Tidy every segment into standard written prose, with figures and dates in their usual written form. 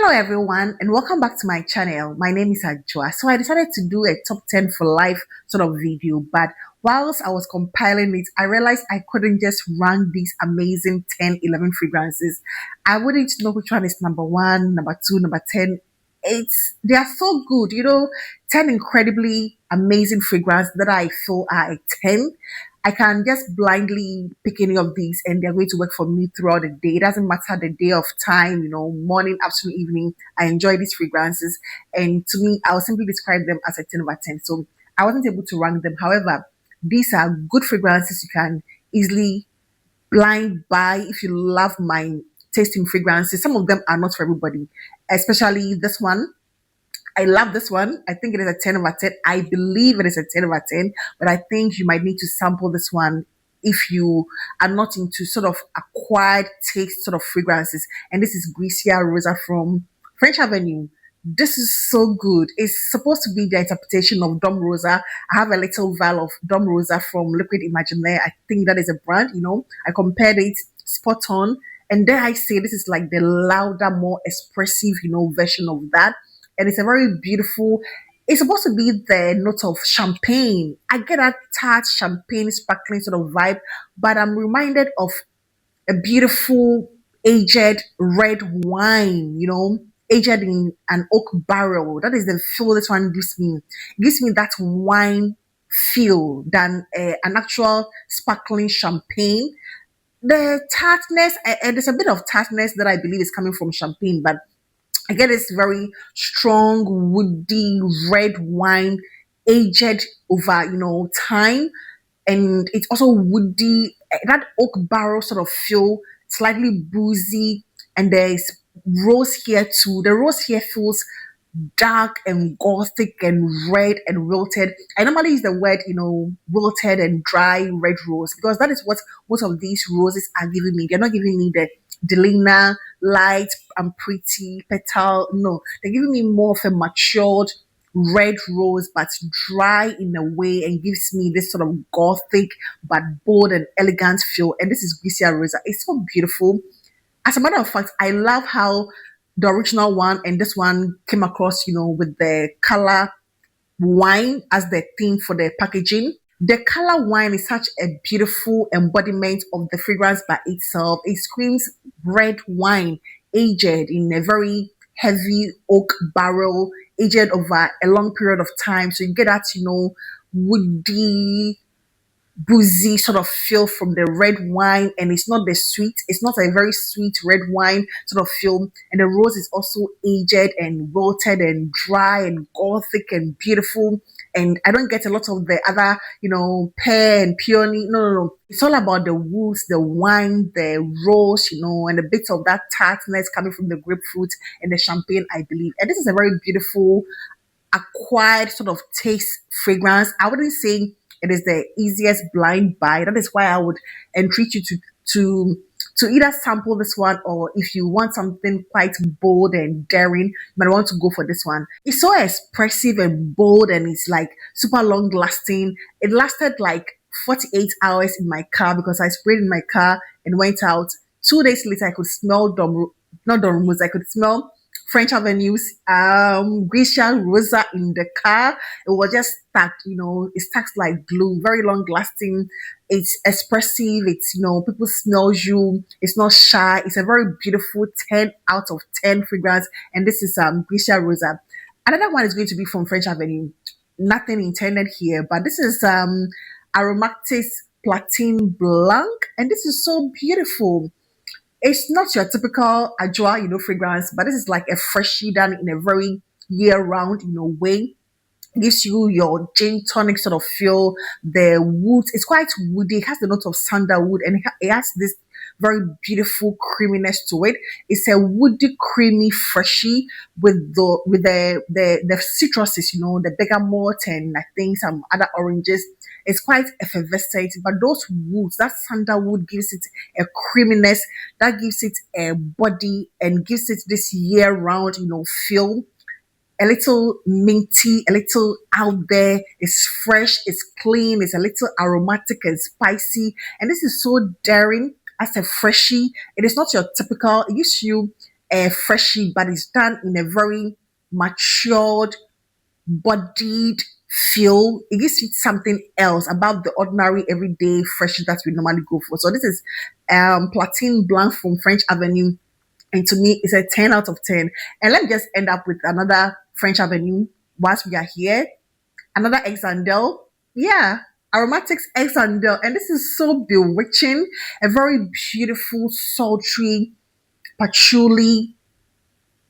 Hello everyone and welcome back to my channel. My name is Ajwa. So I decided to do a top 10 for life sort of video, but whilst I was compiling it, I realized I couldn't just rank these amazing 10, 11 fragrances. I wouldn't know which one is number one, number two, number 10. They are so good, 10 incredibly amazing fragrance that I feel are a 10. I can just blindly pick any of these and they're going to work for me throughout the day. It doesn't matter the day of time, morning, afternoon, evening. I enjoy these fragrances. And to me, I'll simply describe them as a 10 over 10. So I wasn't able to rank them. However, these are good fragrances you can easily blind buy if you love my tasting fragrances. Some of them are not for everybody, especially this one. I love this one. I think it is a 10 over 10. I believe it is a 10 over 10, but I think you might need to sample this one if you are not into sort of acquired taste sort of fragrances. And this is Grecia Rosa from French Avenue. This is so good. It's supposed to be the interpretation of Dom Rosa. I have a little vial of Dom Rosa from Liquid Imaginaire. I think that is a brand, I compared it spot on. And there I say this is like the louder, more expressive, version of that. And it's a very beautiful, it's supposed to be the note of champagne. I get that tart champagne sparkling sort of vibe, but I'm reminded of a beautiful aged red wine, aged in an oak barrel. That is the feel this one gives me. It gives me that wine feel than an actual sparkling champagne. The tartness, and there's a bit of tartness that I believe is coming from champagne, but I get this very strong, woody red wine, aged over, time. And it's also woody, that oak barrel sort of feel, slightly boozy. And there's rose here too. The rose here feels dark and gothic and red and wilted. I normally use the word, wilted and dry red rose because that is what most of these roses are giving me. They're not giving me the Delina, light and pretty petal. No, they're giving me more of a matured red rose, but dry in a way and gives me this sort of gothic but bold and elegant feel. And this is Grecia Rosa. It's so beautiful. As a matter of fact, I love how the original one and this one came across, with the color wine as the theme for the packaging. The color wine is such a beautiful embodiment of the fragrance by itself. It screams red wine, aged in a very heavy oak barrel, aged over a long period of time. So you get that, woody, boozy sort of feel from the red wine, and it's not it's not a very sweet red wine sort of feel. And the rose is also aged and wilted and dry and gothic and beautiful. And I don't get a lot of the other, pear and peony. No. It's all about the woods, the wine, the rose, and a bit of that tartness coming from the grapefruit and the champagne, I believe. And this is a very beautiful, acquired sort of taste fragrance. I wouldn't say it is the easiest blind buy. That is why I would entreat you to either sample this one, or if you want something quite bold and daring, you might want to go for this one. It's so expressive and bold, and it's like super long lasting. It lasted like 48 hours in my car because I sprayed in my car and went out. 2 days later, I could smell not Dormus, I could smell French Avenue's Grecia Rosa in the car. It was just stuck, it stacks like glue, very long lasting. It's expressive, it's, people smell you, it's not shy. It's a very beautiful 10 out of 10 fragrance. And this is Grecia Rosa. Another one is going to be from French Avenue. Nothing intended here, but this is Aromatis Platine Blanc. And this is so beautiful. It's not your typical Ajwa, fragrance, but this is like a freshie done in a very year-round, way. It gives you your gin tonic sort of feel. The wood, it's quite woody. It has the note of sandalwood, and it has this very beautiful creaminess to it. It's a woody, creamy freshie with the citruses, the bergamot and I think some other oranges. It's quite effervescent, but those woods, that sandalwood gives it a creaminess that gives it a body and gives it this year-round, feel. A little minty, a little out there. It's fresh, it's clean, it's a little aromatic and spicy. And this is so daring as a freshie. It is not your typical, it gives you a freshie, but it's done in a very matured, bodied feel. It gives you something else about the ordinary everyday freshie that we normally go for. So this is Platine Blanc from French Avenue. And to me, it's a 10 out of 10. And let me just end up with another French Avenue whilst we are here. Another Exandel. Yeah, Aromatics Exandel. And this is so bewitching. A very beautiful, sultry, patchouli,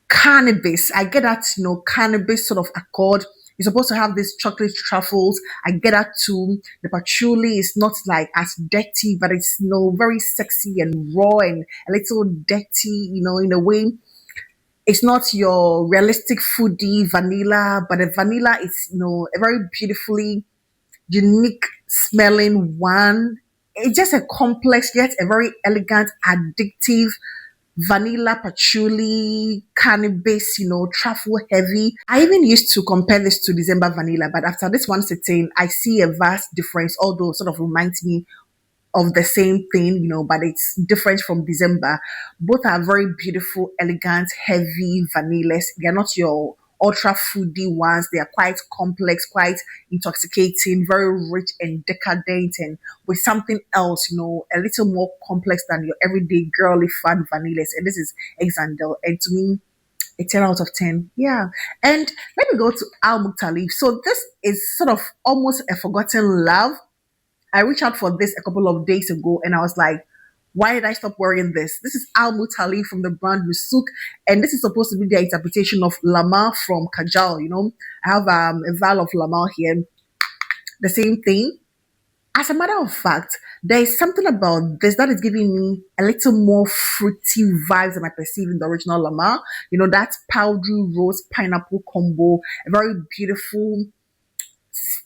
cannabis. I get that, cannabis sort of accord. You're supposed to have these chocolate truffles. I get that too. The patchouli is not like as dirty, but it's, very sexy and raw and a little dirty, in a way. It's not your realistic foodie vanilla, but the vanilla is, a very beautifully unique smelling one. It's just a complex yet a very elegant, addictive vanilla, patchouli, cannabis, truffle heavy. I even used to compare this to December vanilla, but after this one sitting, I see a vast difference, although it sort of reminds me of the same thing, but it's different from December. Both are very beautiful, elegant, heavy vanillas. They're not your ultra foodie ones. They are quite complex, quite intoxicating, very rich and decadent, and with something else, a little more complex than your everyday girly fun vanillas. And this is Exandel. And to me, a 10 out of 10. Yeah. And let me go to Al Muktalif. So this is sort of almost a forgotten love. I reached out for this a couple of days ago and I was like, why did I stop wearing this? This is Al Mutali from the brand Rusuk, and this is supposed to be the interpretation of Lama from Kajal. I have a vial of Lama here, the same thing. As a matter of fact, there is something about this that is giving me a little more fruity vibes than I perceive in the original Lama. That powdery rose pineapple combo, a very beautiful,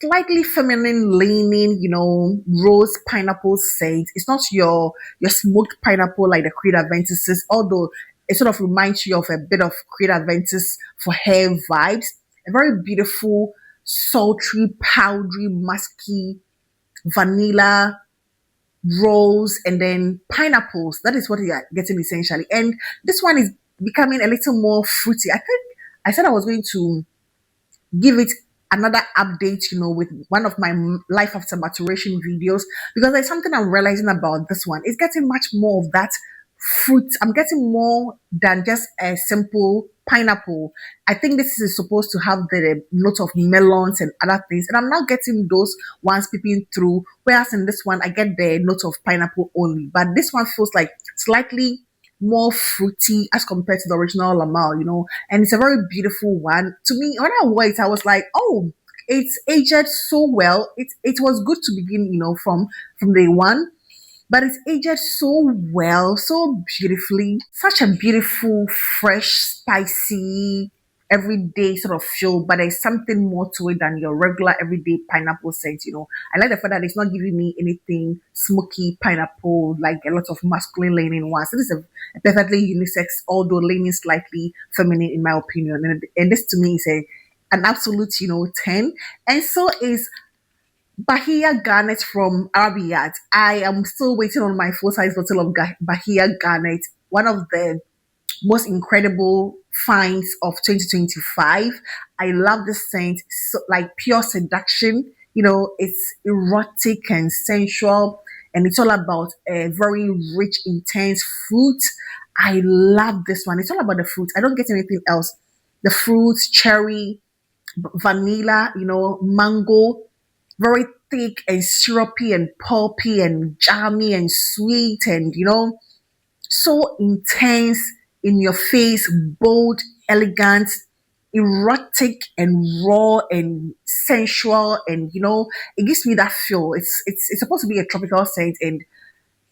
slightly feminine leaning, rose pineapple scent. It's not your smoked pineapple like the Creed Adventices, although it sort of reminds you of a bit of Creed Adventis for hair vibes. A very beautiful, sultry, powdery, musky, vanilla, rose, and then pineapples. That is what you are getting essentially. And this one is becoming a little more fruity. I think I said I was going to give it another update, with one of my life after maturation videos, because there's something I'm realizing about this one. It's getting much more of that fruit. I'm getting more than just a simple pineapple. I think this is supposed to have the note of melons and other things, and I'm now getting those ones peeping through, whereas in this one I get the note of pineapple only, but this one feels like slightly more fruity as compared to the original Lamal, and it's a very beautiful one. To me, when I wore it, I was like, oh, it's aged so well. It was good to begin, from day one, but it's aged so well, so beautifully. Such a beautiful, fresh, spicy, everyday sort of feel, but there's something more to it than your regular everyday pineapple scent. I like the fact that it's not giving me anything smoky pineapple like a lot of masculine leaning ones. So this is a perfectly unisex, although leaning slightly feminine in my opinion. And this to me is an absolute, 10. And so is Bahia Garnet from Arabian. I am still waiting on my full-size bottle of Bahia Garnet, one of the most incredible finds of 2025. I love this scent, so, like pure seduction. It's erotic and sensual, and it's all about a very rich, intense fruit. I love this one. It's all about the fruit. I don't get anything else. The fruits, cherry, vanilla, mango, very thick and syrupy and pulpy and jammy and sweet and, so intense, in your face, bold, elegant, erotic and raw and sensual, and it gives me that feel. It's supposed to be a tropical scent, and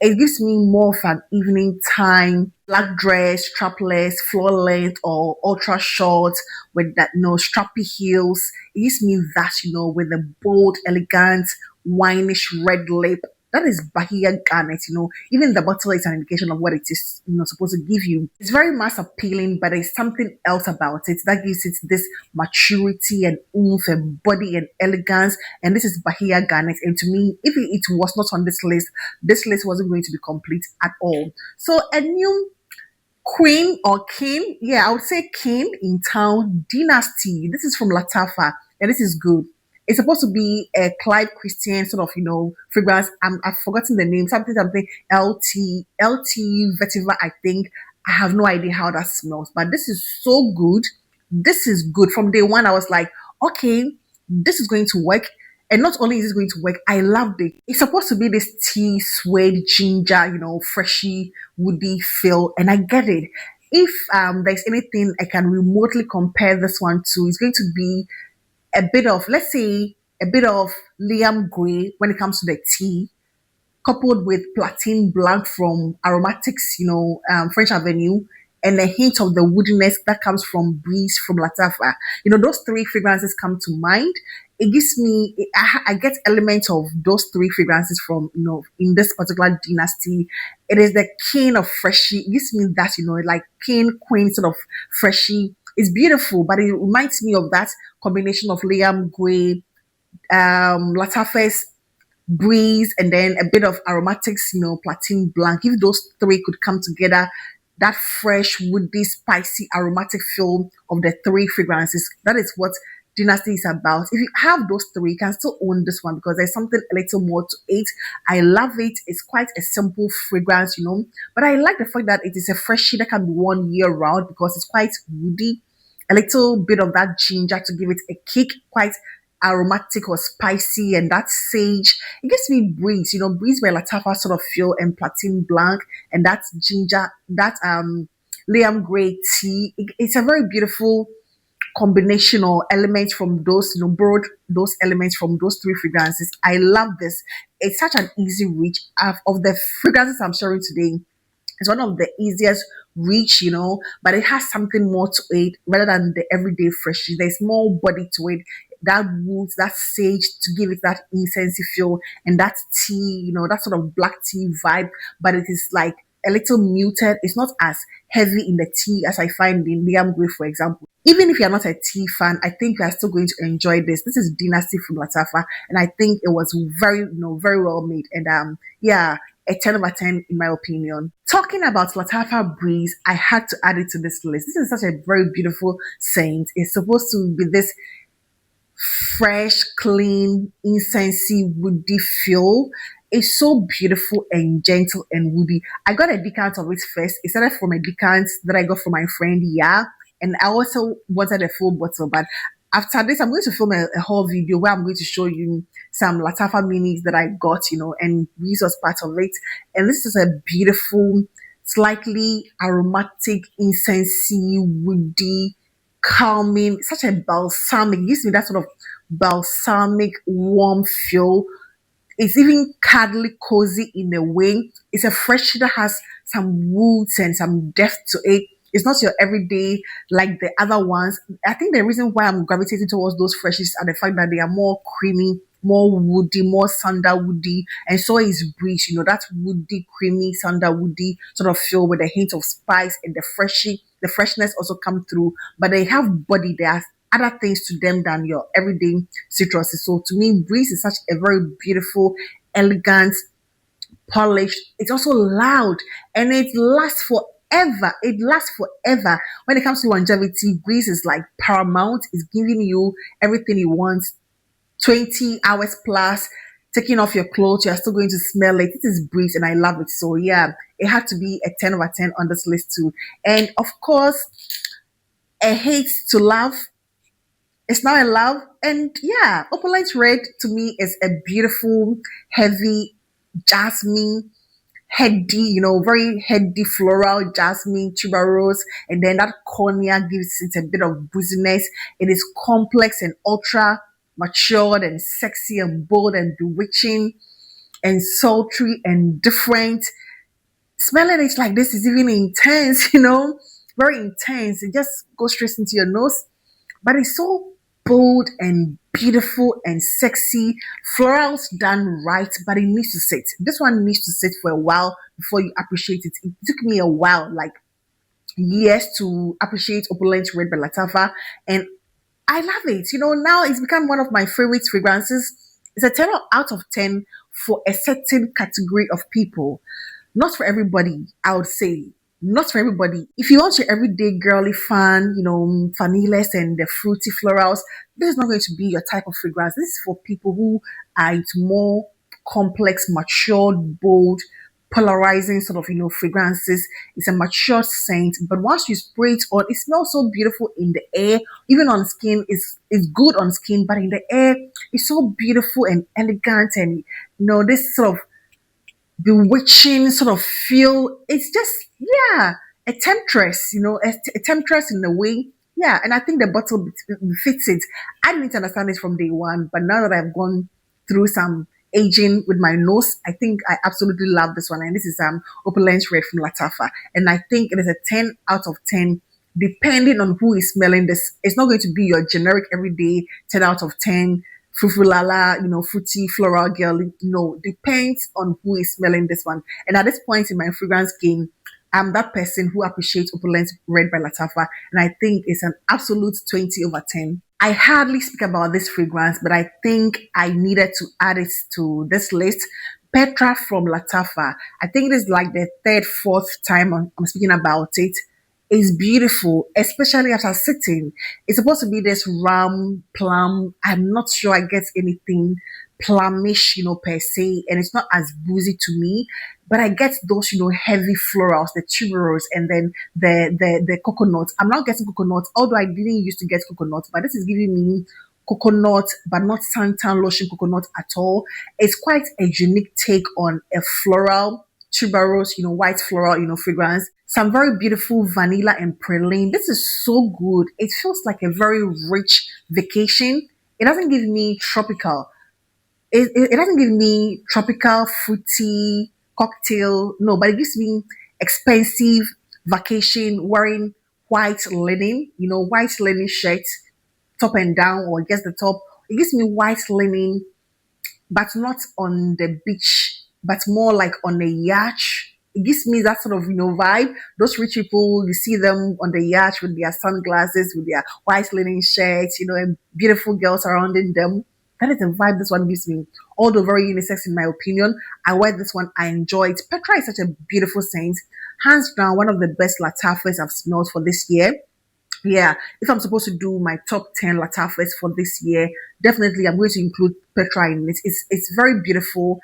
it gives me more of an evening time black dress, strapless, floor length, or ultra short with that strappy heels. It gives me that with a bold, elegant, wineish red lip. That is Bahia Garnet. Even the bottle is an indication of what it is, supposed to give you. It's very mass appealing, but there's something else about it that gives it this maturity and oomph and body and elegance. And this is Bahia Garnet. And to me, if it was not on this list wasn't going to be complete at all. So a new Queen or King. Yeah, I would say King in town. Dynasty. This is from Latafa. And this is good. It's supposed to be a Clive Christian sort of, fragrance. I've forgotten the name. Something, LT Vetiver, I think. I have no idea how that smells, but this is so good. This is good. From day one, I was like, okay, this is going to work. And not only is it going to work, I loved it. It's supposed to be this tea, suede, ginger, freshy, woody feel, and I get it. If there's anything I can remotely compare this one to, it's going to be a bit of, let's say, a bit of Liam Gray when it comes to the tea, coupled with Platine Blanc from Aromatics, French Avenue, and a hint of the woodiness that comes from Breeze from Latafa. Those three fragrances come to mind. It gives me, I get elements of those three fragrances from, in this particular dynasty. It is the king of freshy. It gives me that, like king, queen sort of freshy. It's beautiful, but it reminds me of that combination of Liam Gray, Latafa's Breeze, and then a bit of aromatics, Platine Blanc. If those three could come together, that fresh, woody, spicy, aromatic feel of the three fragrances, that is what Dynasty is about. If you have those three, you can still own this one because there's something a little more to it. I love it. It's quite a simple fragrance, but I like the fact that it is a freshie that can be worn year round because it's quite woody. A little bit of that ginger to give it a kick, quite aromatic or spicy, and that sage. It gives me Breeze, Breeze by Latafa sort of feel, and Platine Blanc, and that ginger, that Liam Gray tea. It's a very beautiful combination or elements from those, borrowed those elements from those three fragrances. I love this. It's such an easy reach. Of the fragrances I'm sharing today, it's one of the easiest reach, but it has something more to it rather than the everyday freshy. There's more body to it. That wood, that sage to give it that incensey feel, and that tea, that sort of black tea vibe, but it is like a little muted. It's not as heavy in the tea as I find in Liam Gray, for example. Even if you're not a tea fan, I think you're still going to enjoy this. This is Dynasty from Latafa, and I think it was very, very well made. And yeah, a 10 over 10 in my opinion. Talking about Latafa Breeze, I had to add it to this list. This is such a very beautiful scent. It's supposed to be this fresh, clean, incensey, woody feel. It's so beautiful and gentle and woody. I got a decant of it first. It started from a decant that I got from my friend, yeah. And I also wanted a full bottle, but after this, I'm going to film a whole video where I'm going to show you some Latafa minis that I got, and Breeze was part of it. And this is a beautiful, slightly aromatic, incensey, woody, calming, such a balsamic. It gives me that sort of balsamic, warm feel. It's even cuddly, cozy in a way. It's a fresh that has some roots and some depth to it. It's not your everyday like the other ones. I think the reason why I'm gravitating towards those freshies are the fact that they are more creamy, more woody, more sandalwoody, and so is Breeze. That woody, creamy, sandalwoody sort of feel with a hint of spice, and the freshness also come through. But they have body. There are other things to them than your everyday citruses. So to me, Breeze is such a very beautiful, elegant, polished. It's also loud, and it lasts forever. It lasts forever. When it comes to longevity, Breeze is like paramount. It's giving you everything you want. 20 hours plus, taking off your clothes, you're still going to smell it. It is Breeze, and I love it. So yeah, it had to be a 10 over 10 on this list too. And of course, a hate to love. It's now a love. And yeah, Opalite Red to me is a beautiful, heavy jasmine, heady, very heady floral jasmine, tuberose, and then that cognac gives it a bit of booziness. It is complex and ultra matured and sexy and bold and bewitching and sultry and different. Smelling it like this is even intense, very intense. It just goes straight into your nose, but it's so bold and beautiful and sexy. Floral's done right, but it needs to sit. This one needs to sit for a while before you appreciate it. It took me a while, like years, to appreciate Opulent Red by Latafa, and I love it. Now it's become one of my favorite fragrances. It's a 10 out of 10 for a certain category of people. Not for everybody, I would say. not for everybody. If you want your everyday girly fun, vanillas and the fruity florals, this is not going to be your type of fragrance. This is for people who are into more complex, matured, bold, polarizing sort of, fragrances. It's a matured scent, but once you spray it on, it smells so beautiful in the air. Even on skin, it's good on skin, but in the air, it's so beautiful and elegant, and this sort of bewitching sort of feel. It's just, yeah, a temptress, a temptress in a way. Yeah, and I think the bottle fits it. I didn't understand it from day one, but now that I've gone through some aging with my nose, I think I absolutely love this one. And this is Opulence Red from Latafa, and I think it is a 10 out of 10. Depending on who is smelling this, it's not going to be your generic everyday 10 out of 10 Fufulala, fruity floral girl. No, depends on who is smelling this one. And at this point in my fragrance game, I'm that person who appreciates Opulence Red by Latafa, and I think it's an absolute 20/10. I hardly speak about this fragrance, but I think I needed to add it to this list. Petra from Latafa. I think it is like the third, fourth time I'm speaking about it. It's beautiful, especially after sitting. It's supposed to be this rum plum. I'm not sure I get anything plumish, per se, and it's not as boozy to me. But I get those, heavy florals, the tuberose, and then the coconut. I'm not getting coconut, although I didn't used to get coconut, but this is giving me coconut, but not suntan lotion coconut at all. It's quite a unique take on a floral tuberose, white floral, fragrance. Some very beautiful vanilla and praline. This is so good. It feels like a very rich vacation. It doesn't give me tropical. It doesn't give me tropical, fruity, cocktail. No, but it gives me expensive vacation wearing white linen, white linen shirt, top and down, or just the top. It gives me white linen, but not on the beach, but more like on a yacht. It gives me that sort of, vibe. Those rich people, you see them on the yacht with their sunglasses, with their white linen shirts, and beautiful girls surrounding them. That is the vibe this one gives me. Although very unisex in my opinion, I wear this one. I enjoy it. Petra is such a beautiful scent. Hands down, one of the best Latafas I've smelled for this year. Yeah, if I'm supposed to do my top 10 Latafas for this year, definitely I'm going to include Petra in it. It's very beautiful.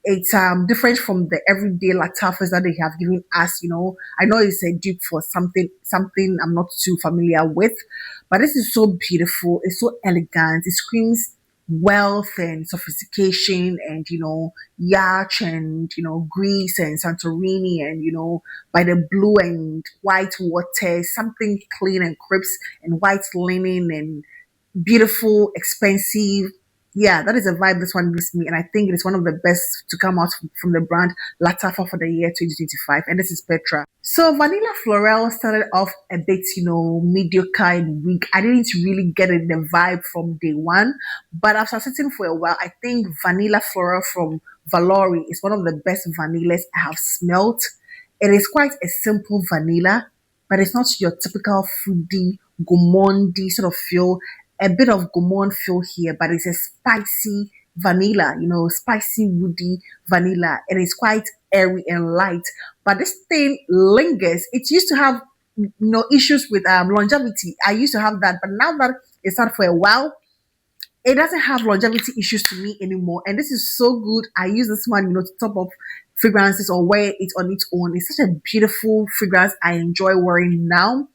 It's different from the everyday Latafas that they have given us. I know it's a dupe for something I'm not too familiar with, but this is so beautiful. It's so elegant. It screams wealth and sophistication, and yacht, and Greece and Santorini, and by the blue and white water, something clean and crisp, and white linen, and beautiful, expensive. Yeah, that is a vibe this one gives me, and I think it is one of the best to come out from the brand Latafa for the year 2025, and this is Petra. So Vanilla Florel started off a bit, mediocre and weak. I didn't really get it, the vibe from day one, but after sitting for a while, I think Vanilla Florel from Valori is one of the best vanillas I have smelt. It is quite a simple vanilla, but it's not your typical foodie, gourmandy sort of feel. A bit of gourmand feel here, but it's a spicy vanilla, spicy woody vanilla. It is quite airy and light, but this thing lingers. It used to have issues with longevity. I used to have that, but now that it's out for a while, it doesn't have longevity issues to me anymore. And this is so good. I use this one, to top up fragrances or wear it on its own. It's such a beautiful fragrance I enjoy wearing now.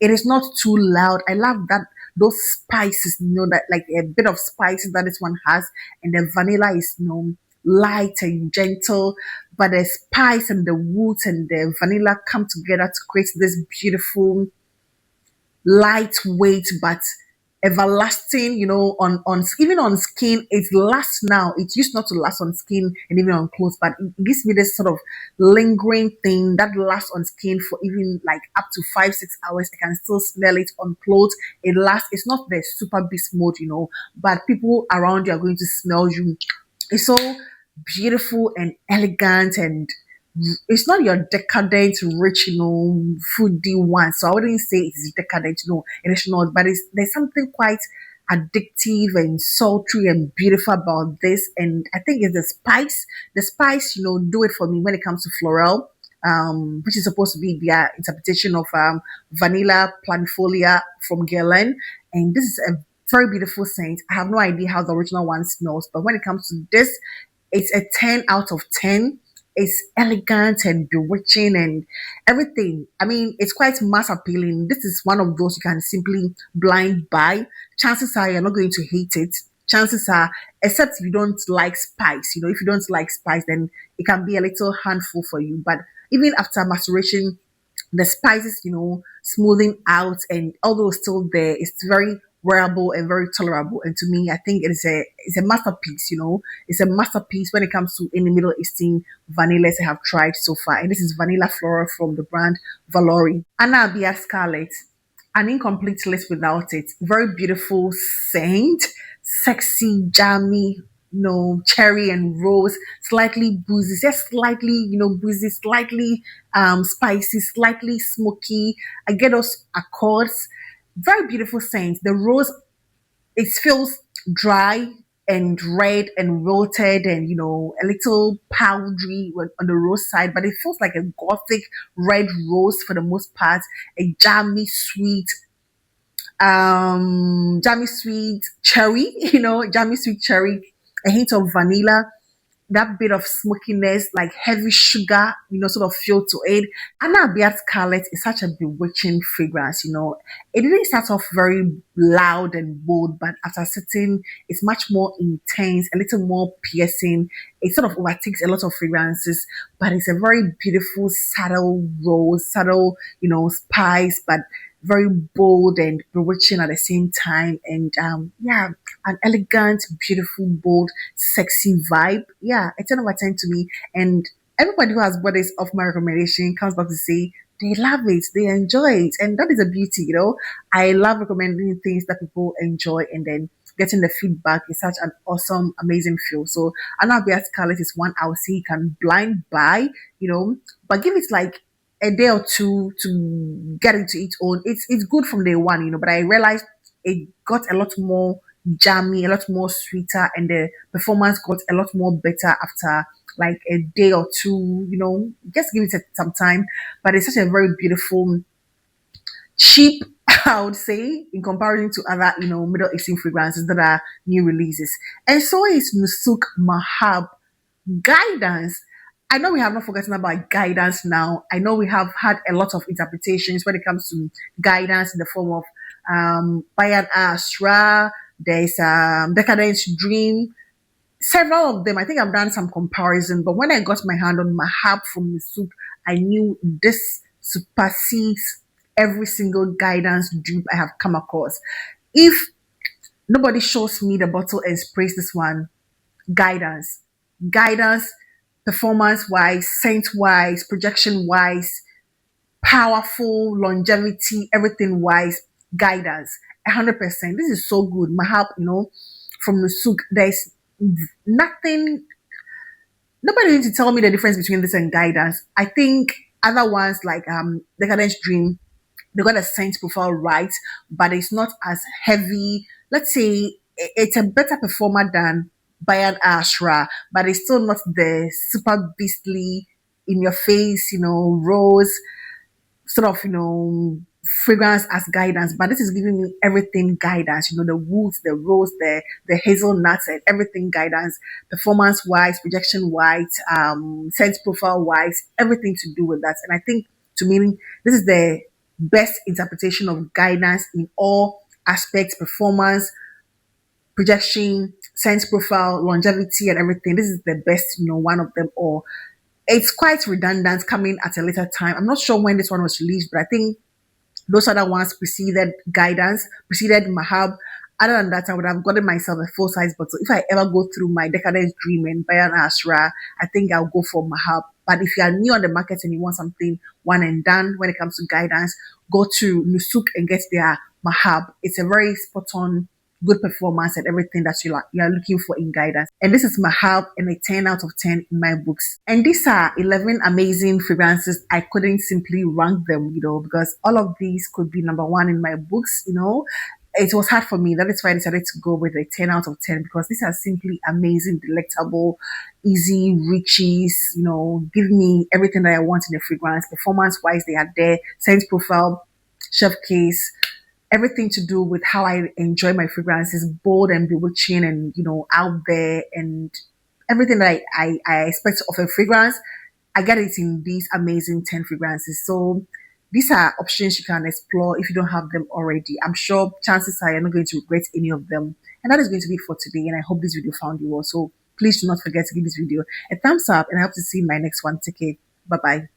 It is not too loud. I love that those spices, that like a bit of spices that this one has, and the vanilla is light and gentle, but the spice and the wood and the vanilla come together to create this beautiful lightweight but everlasting, on even on skin. It lasts now. It used not to last on skin and even on clothes, but it gives me this sort of lingering thing that lasts on skin for even like up to 5-6 hours. I can still smell it on clothes. It lasts. It's not the super beast mode, but people around you are going to smell you. It's so beautiful and elegant, and it's not your decadent, rich, foodie one. So I wouldn't say it's decadent, it is not. But there's something quite addictive and sultry and beautiful about this. And I think it's the spice. The spice, do it for me when it comes to Florel. which is supposed to be their interpretation of vanilla planifolia from Guerlain. And this is a very beautiful scent. I have no idea how the original one smells, but when it comes to this, it's a 10 out of 10. It's elegant and bewitching and everything. I mean, it's quite mass appealing. This is one of those you can simply blind buy. Chances are you're not going to hate it. Chances are, except if you don't like spice, if you don't like spice, then it can be a little handful for you. But even after maceration, the spices, smoothing out, and although still there, it's very wearable and very tolerable. And to me, I think it's a masterpiece. It's a masterpiece when it comes to any Middle Eastern vanillas I have tried so far. And this is Vanilla Floral from the brand Valori. Arabia Scarlet, an incomplete list without it. Very beautiful scent, sexy, jammy, cherry and rose, slightly boozy, just slightly, boozy, slightly spicy, slightly smoky. I get those accords. Very beautiful scent. The rose, it feels dry and red and wilted and a little powdery on the rose side, but it feels like a gothic red rose for the most part. A jammy sweet cherry, jammy sweet cherry, a hint of vanilla, that bit of smokiness, like heavy sugar, sort of feel to it. Anna Beat Scarlet is such a bewitching fragrance. It didn't start off very loud and bold, but after sitting, it's much more intense, a little more piercing. It sort of overtakes a lot of fragrances, but it's a very beautiful, subtle rose, subtle, spice, but very bold and bewitching at the same time. And yeah, an elegant, beautiful, bold, sexy vibe. Yeah, a 10 over 10 to me. And everybody who has bought this off my recommendation comes back to say they love it, they enjoy it. And that is a beauty. I love recommending things that people enjoy and then getting the feedback is such an awesome, amazing feel. So Arabia Scarlet is one I would say you can blind buy, but give it like a day or two to get into its own. It's good from day one, but I realized it got a lot more jammy, a lot more sweeter, and the performance got a lot more better after like a day or two. Just give it some time. But it's such a very beautiful, cheap, I would say, in comparison to other, Middle Eastern fragrances that are new releases. And so is Nusuk Mahab Guidance. I know we have not forgotten about guidance now. I know we have had a lot of interpretations when it comes to guidance in the form of Bayan Asra, there's Decadence Dream, several of them. I think I've done some comparison, but when I got my hand on Mahab from Nusuk, I knew this supersedes every single guidance dupe I have come across. If nobody shows me the bottle and sprays this one, guidance, performance wise, scent wise, projection wise, powerful, longevity, everything wise, guidance, 100%. This is so good. Mahab, from Nusuk, there's nothing, nobody needs to tell me the difference between this and guidance. I think other ones like Decadence Dream, they got a scent profile right, but it's not as heavy. Let's say it's a better performer than Bayan Ashra, but it's still not the super beastly in your face, rose sort of, fragrance as guidance. But this is giving me everything guidance, the woods, the rose, the hazelnuts, and everything guidance, performance wise, projection wise, scent profile wise, everything to do with that. And I think to me, this is the best interpretation of guidance in all aspects, performance, projection, sense profile, longevity, and everything. This is the best, one of them all. It's quite redundant coming at a later time. I'm not sure when this one was released, but I think those other ones preceded guidance, preceded Mahab. Other than that, I would have gotten myself a full size bottle. If I ever go through my Decadence Dream and Bayan Ashra, I think I'll go for Mahab. But if you are new on the market and you want something one and done when it comes to guidance, go to Nusuk and get their Mahab. It's a very spot on, good performance and everything that you are looking for in guidance. And this is Mahab and a 10 out of 10 in my books. And these are 11 amazing fragrances. I couldn't simply rank them, because all of these could be number one in my books, it was hard for me. That is why I decided to go with a 10 out of 10 because these are simply amazing, delectable, easy, riches, give me everything that I want in a fragrance. Performance wise, they are there. Scent profile, chef case, everything to do with how I enjoy my fragrance is bold and bewitching and, out there and everything that I expect of a fragrance. I get it in these amazing 10 fragrances. So these are options you can explore if you don't have them already. I'm sure chances are you're not going to regret any of them. And that is going to be it for today. And I hope this video found you well. So please do not forget to give this video a thumbs up and I hope to see you in my next one. Take care. Bye bye.